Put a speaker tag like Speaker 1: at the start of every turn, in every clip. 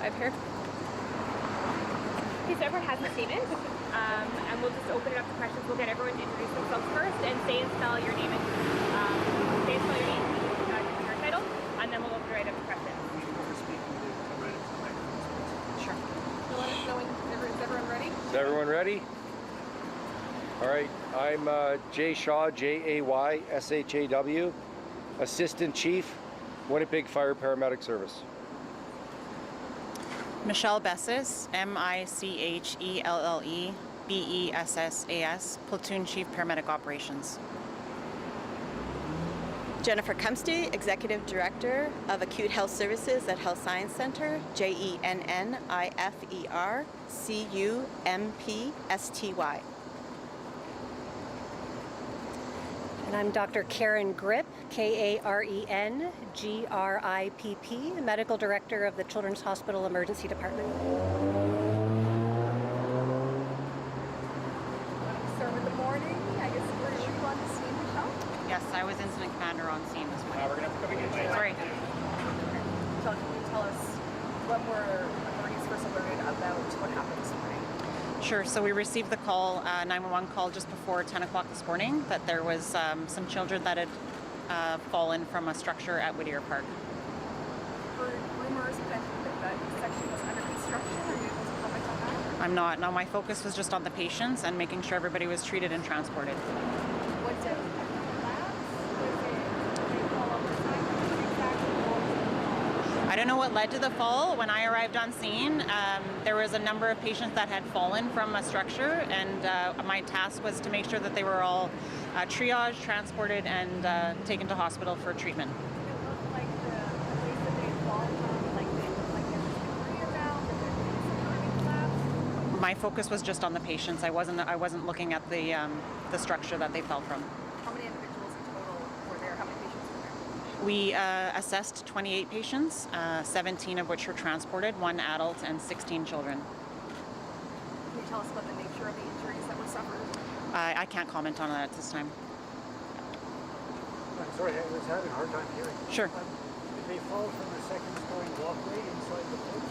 Speaker 1: side here.
Speaker 2: Okay, so everyone has a statement, and we'll just open it up to questions. We'll get everyone to introduce themselves first and say and spell your name and your title, and then we'll open right up to questions.
Speaker 1: Sure. So let us know when is everyone ready?
Speaker 3: Is everyone ready? All right, I'm Jay Shaw, Jay-S-H-A-W, Assistant Chief, Winnipeg Fire Paramedic Service.
Speaker 4: Michelle Bessis, M-I-C-H-E-L-L-E-B-E-S-S-A-S, Platoon Chief Paramedic Operations.
Speaker 5: Jennifer Cumsty, Executive Director of Acute Health Services at Health Science Center, Jennifercumsty.
Speaker 6: And I'm Dr. Karen Grip, K-A-R-E-N-G-R-I-P-P, Medical Director of the Children's Hospital Emergency Department.
Speaker 1: Start with the morning. I guess were you on the scene, Michelle?
Speaker 4: Yes, I was incident commander on scene this morning.
Speaker 3: We're going to have to come again.
Speaker 4: Sorry.
Speaker 1: Michelle, can you tell us what were authorities first alerted about what happened this morning?
Speaker 4: Sure, so we received the call, 911 call just before 10 o'clock this morning that there was some children that had fallen from a structure at Whittier Park.
Speaker 1: Heard rumors that section was under construction. Are you able to comment on that?
Speaker 4: I'm not. No, my focus was just on the patients and making sure everybody was treated and transported.
Speaker 1: What did labs? Was it they fall off the side? Exactly what was it?
Speaker 4: I don't know what led to the fall. When I arrived on scene, there was a number of patients that had fallen from a structure, and my task was to make sure that they were all triaged, transported, and taken to hospital for treatment.
Speaker 1: Did it look like the place that they had fallen from, like they looked like there was debris around, that there was some burning collapse?
Speaker 4: My focus was just on the patients. I wasn't looking at the structure that they fell from.
Speaker 1: How many individuals in total were there? How many patients were there?
Speaker 4: We assessed 28 patients, 17 of which were transported, 1 adult and 16 children.
Speaker 1: Can you tell us about the nature of the injuries that were suffered?
Speaker 4: I can't comment on that at this time.
Speaker 7: Sorry, I was having a hard time hearing.
Speaker 4: Sure.
Speaker 7: Did they fall from the second-story walkway inside the place?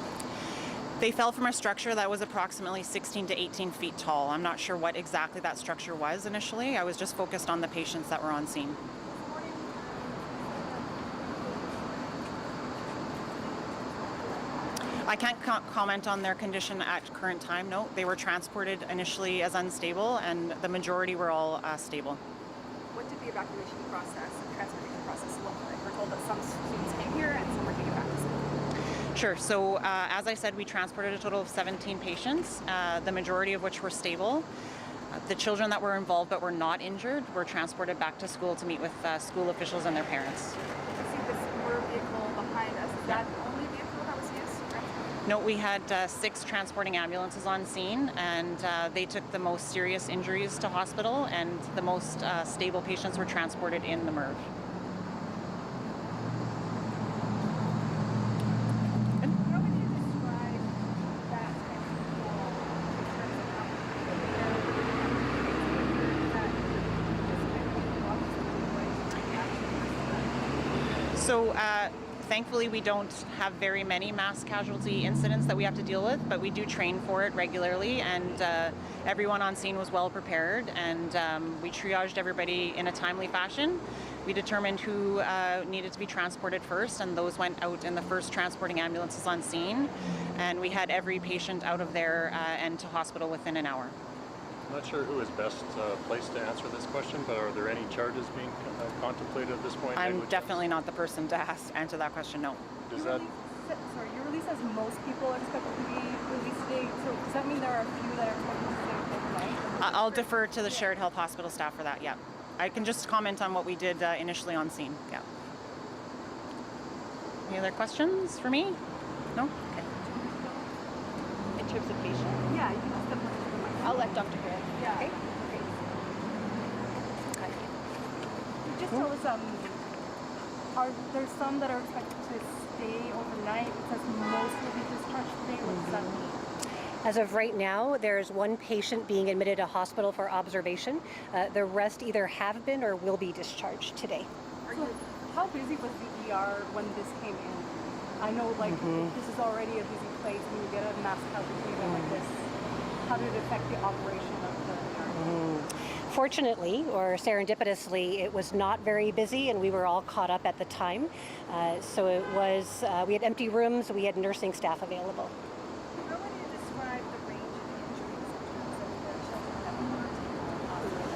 Speaker 4: They fell from a structure that was approximately 16 to 18 feet tall. I'm not sure what exactly that structure was initially. I was just focused on the patients that were on scene. I can't comment on their condition at current time. No, they were transported initially as unstable, and the majority were all stable.
Speaker 1: What did the evacuation process and transportation process look like? We're told that some students came here and some were taken back to school.
Speaker 4: Sure. So as I said, we transported a total of 17 patients, the majority of which were stable. The children that were involved but were not injured were transported back to school to meet with school officials and their parents.
Speaker 1: I see this MRV vehicle behind us. Is that the only vehicle that was used?
Speaker 4: No, we had 6 transporting ambulances on scene, and they took the most serious injuries to hospital, and the most stable patients were transported in the MRV.
Speaker 1: How would you describe that type of fall in terms of how
Speaker 4: So thankfully we don't have very many mass casualty incidents that we have to deal with, but we do train for it regularly, and everyone on scene was well prepared, and we triaged everybody in a timely fashion. We determined who needed to be transported first, and those went out in the first transporting ambulances on scene, and we had every patient out of there and to hospital within an hour.
Speaker 8: I'm not sure who is best placed to answer this question, but are there any charges being contemplated at this point?
Speaker 4: I'm definitely not the person to answer that question, no.
Speaker 8: Does that...
Speaker 1: Your release says most people are expected to be released today, so does that mean there are a few that are expected to stay overnight?
Speaker 4: I'll defer to the Shared Health Hospital staff for that, yeah. I can just comment on what we did initially on scene, yeah. Any other questions for me? No? Okay. In terms of patient?
Speaker 1: Yeah, you can just definitely do the mic.
Speaker 4: I'll let Dr. Grant.
Speaker 1: Yeah.
Speaker 4: Okay.
Speaker 1: Just tell us, are there some that are expected to stay overnight? It says most will be discharged today. What does that mean?
Speaker 6: As of right now, there's 1 patient being admitted to hospital for observation. The rest either have been or will be discharged today.
Speaker 1: How busy was the ER when this came in? I know, like, this is already a busy place. When you get a mass casualty event like this, how did it affect the operation of the yard?
Speaker 6: Fortunately, or serendipitously, it was not very busy, and we were all caught up at the time. So it was, we had empty rooms, we had nursing staff available.
Speaker 1: How would you describe the range of injuries in terms of the children that were taken to the hospital?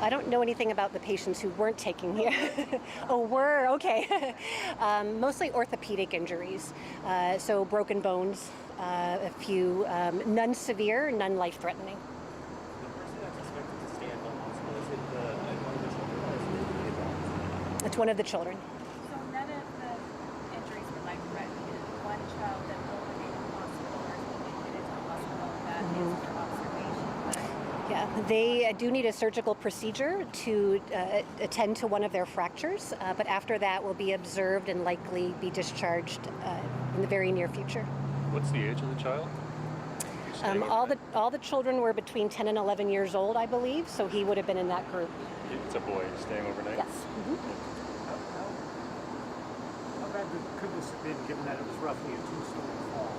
Speaker 6: I don't know anything about the patients who weren't taking here. Oh, were? Okay. Mostly orthopedic injuries. So broken bones, a few, none severe, none life-threatening. It's one of the children.
Speaker 1: So none of the injuries were life-threatening. One child that will remain in the hospital or is being admitted to the hospital that is for observation.
Speaker 6: Yeah, they do need a surgical procedure to attend to one of their fractures, but after that will be observed and likely be discharged in the very near future.
Speaker 8: What's the age of the child?
Speaker 6: All the children were between 10 and 11 years old, I believe, so he would have been in that group.
Speaker 8: It's a boy staying overnight?
Speaker 6: Yes.
Speaker 7: How bad could this have been, given that it was roughly a 2-story fall?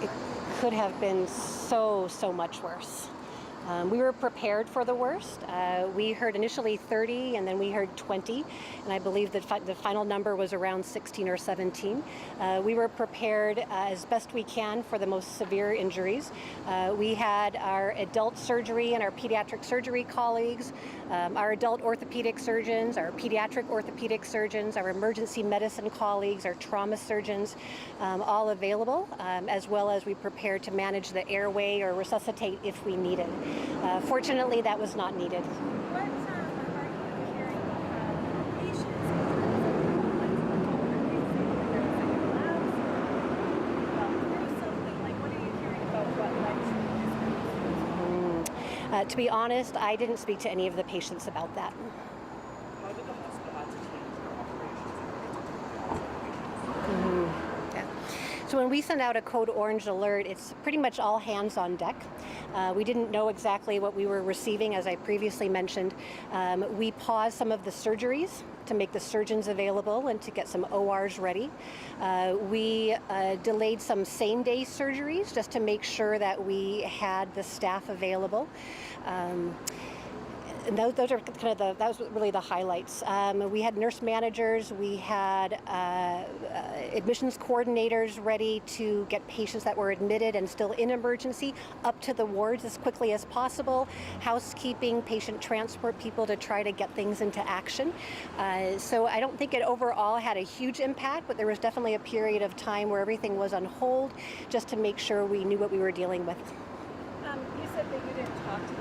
Speaker 6: It could have been so much worse. We were prepared for the worst. We heard initially 30, and then we heard 20, and I believe that the final number was around 16 or 17. We were prepared as best we can for the most severe injuries. We had our adult surgery and our pediatric surgery colleagues, our adult orthopedic surgeons, our pediatric orthopedic surgeons, our emergency medicine colleagues, our trauma surgeons, all available, as well as we prepared to manage the airway or resuscitate if we needed. Fortunately, that was not needed.
Speaker 1: What are you hearing from patients what are you hearing about what led to this?
Speaker 6: To be honest, I didn't speak to any of the patients about that.
Speaker 7: How did the hospital have to change their operations?
Speaker 6: Yeah. So when we send out a code orange alert, it's pretty much all hands on deck. We didn't know exactly what we were receiving, as I previously mentioned. We paused some of the surgeries to make the surgeons available and to get some ORs ready. We delayed some same-day surgeries just to make sure that we had the staff available. And those are kind of that was really the highlights. We had nurse managers, we had admissions coordinators ready to get patients that were admitted and still in emergency up to the wards as quickly as possible. Housekeeping, patient transport people to try to get things into action. So I don't think it overall had a huge impact, but there was definitely a period of time where everything was on hold just to make sure we knew what we were dealing with.
Speaker 1: You said that you didn't talk to